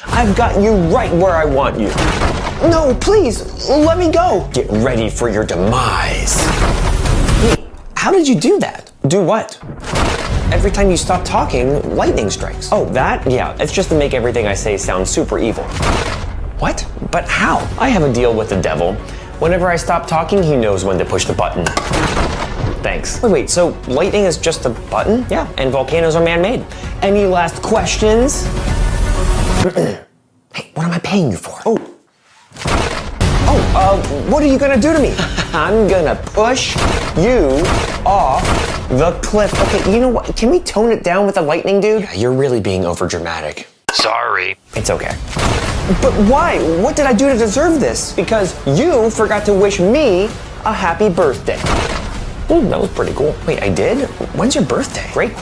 I've got you right where I want you. No, please, let me go. Get ready for your demise. Wait, how did you do that? Do what? Every time you stop talking, lightning strikes. Oh, that? Yeah, it's just to make everything I say sound super evil. What? But how? I have a deal with the devil. Whenever I stop talking, he knows when to push the button. Thanks. Wait, so lightning is just a button? Yeah, and volcanoes are man-made. Any last questions? Hey, what am I paying you for? What are you gonna do to me? I'm gonna push you off the cliff. Okay, you know what? Can we tone it down with the lightning, dude? Yeah, you're really being overdramatic. Sorry. It's okay. But why? What did I do to deserve this? Because you forgot to wish me a happy birthday. Ooh, that was pretty cool. Wait, I did? When's your birthday? Great question.